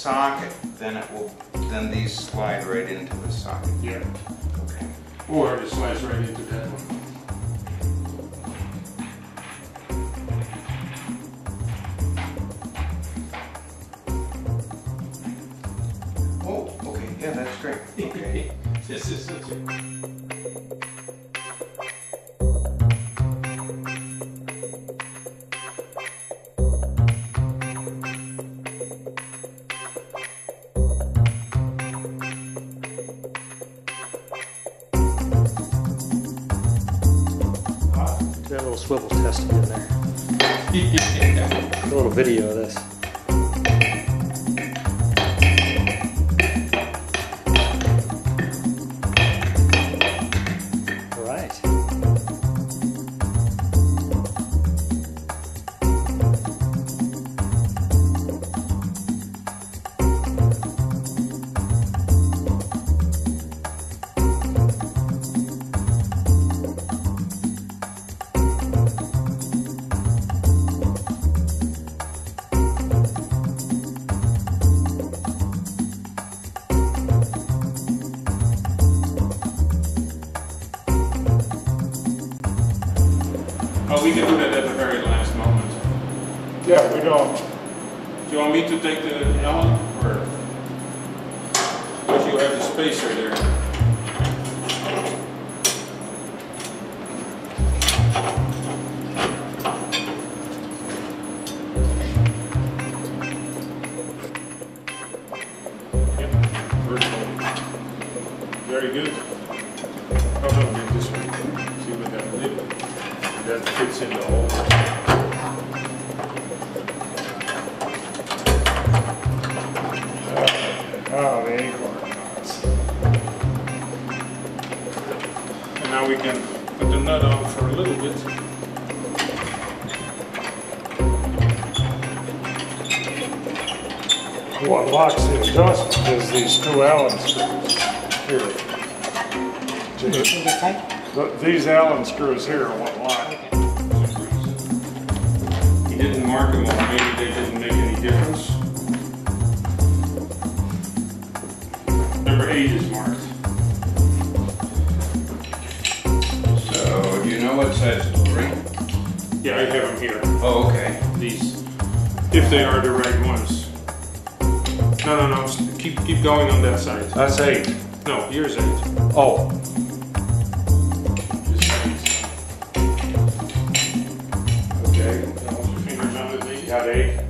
socket, then then these slide right into the socket. Yeah. Okay. Or it slides right into that one. Oh, okay. Yeah, that's great. Okay. This is such a... That little swivel test to be in there. A little video of this. All right. Oh, we can do that at the very last moment. Yeah, we don't. Do you want me to take the Allen? Or... Because you have the spacer there. Yep, very good. Oh no, get this one. See what that lip that fits in the hole. Oh, the acorn nuts. And now we can put the nut on for a little bit. What locks the adjustment is these two Allen screws here. These Allen screws here are what lock. He didn't mark them, or maybe they didn't make any difference. Number 8 is marked. So, do you know what size ring? Yeah, I have them here. Oh, okay. These, if they are the right ones. No, keep going on that side. That's 8. No, here's 8. Oh. Okay, hold your fingers on it, maybe. Got 8.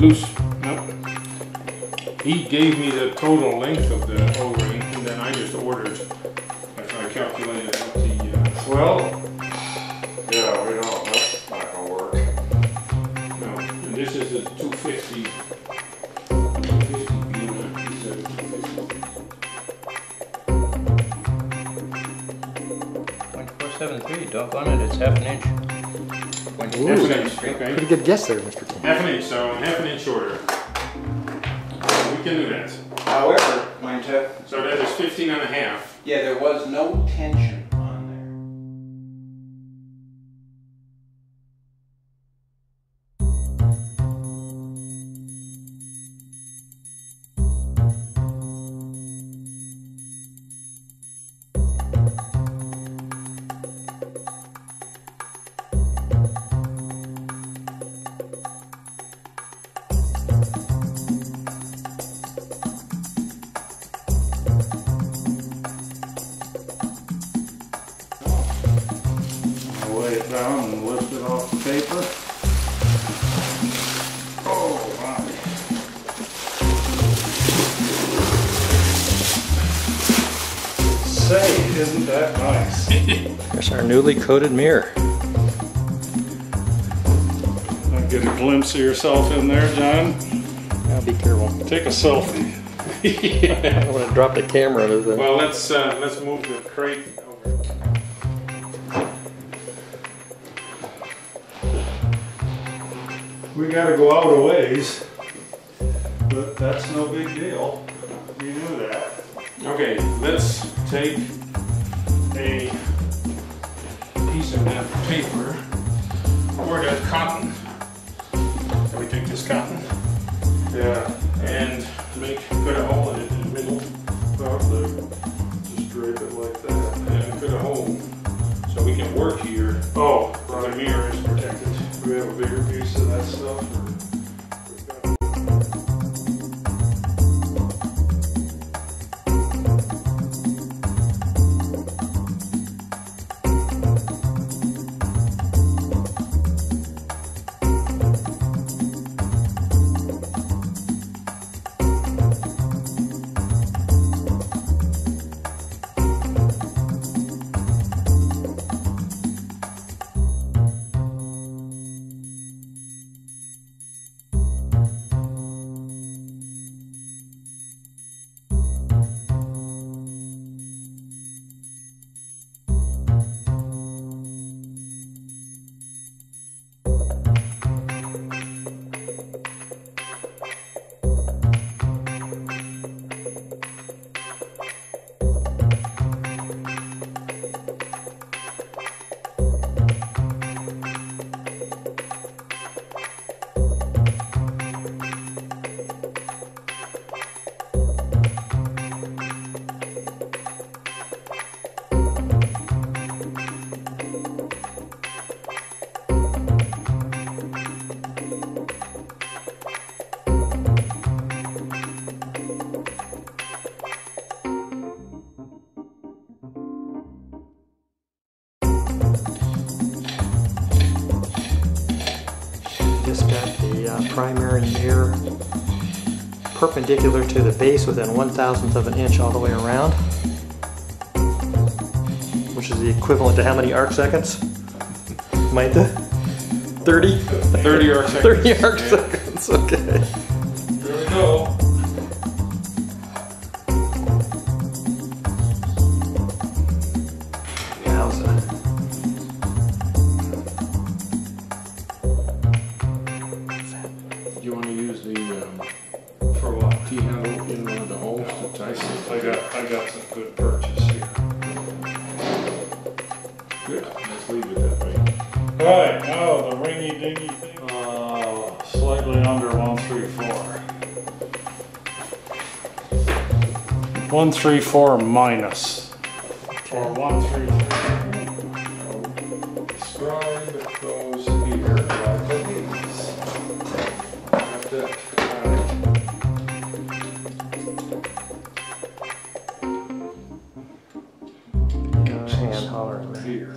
Loose. Nope. He gave me the total length of the O-ring, and then I just ordered. After I calculated what the. Well, yeah, we don't. That's not gonna work. No, and this is a 250. 250 unit. He said 250. 0.473, doggone it, it's half an inch. Half an inch, okay. Pretty good guess there, Mr. King. Half an inch, so half an inch shorter. We can do that. However, mind you, So that is 15 and a half. yeah, there was no tension on I'll lay it down and lift it off the paper. Oh, my. Say, isn't that nice? There's our newly coated mirror. Get a glimpse of yourself in there, John. Now be careful. Take a selfie. I don't want to drop the camera into the... Well, let's move the crate over. We gotta go out a ways, but that's no big deal. You knew that. Okay, let's take a piece of that paper, or that cotton. Can we take this cotton? Yeah. And put a hole in it in the middle. Probably just drape it like that. And put a hole so we can work here. Oh, The mirror is protected. do we have a bigger piece of that stuff? Or we've got... Just got the primary mirror perpendicular to the base within 1/1000th of an inch all the way around, which is the equivalent to how many arc seconds? Might the 30? 30 arc seconds. 30 arc Yeah. seconds, okay. There we go. Yowza. You want to use the For what? T-handle in one of the holes to tighten it? I got some good purchase here. Good. Let's leave it that way. Alright, now the ringy dingy thing. Slightly under 134. 134 minus. Or 133. Scribe goes here like these. Got that. Hand hollering there. Here.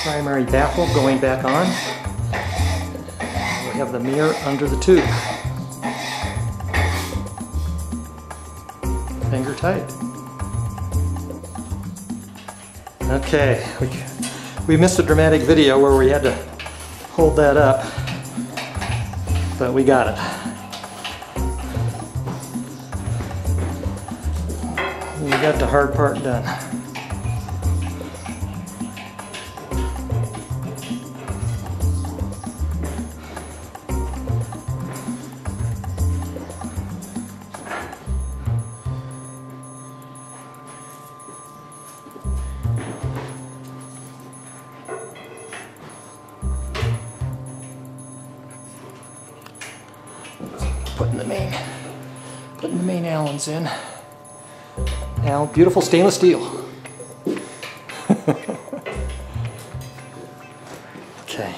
Primary baffle going back on. We have the mirror under the tube. Finger tight. Okay, we missed a dramatic video where we had to hold that up, but we got it. We got the hard part done. putting the main Allens in. Now, beautiful stainless steel. Okay,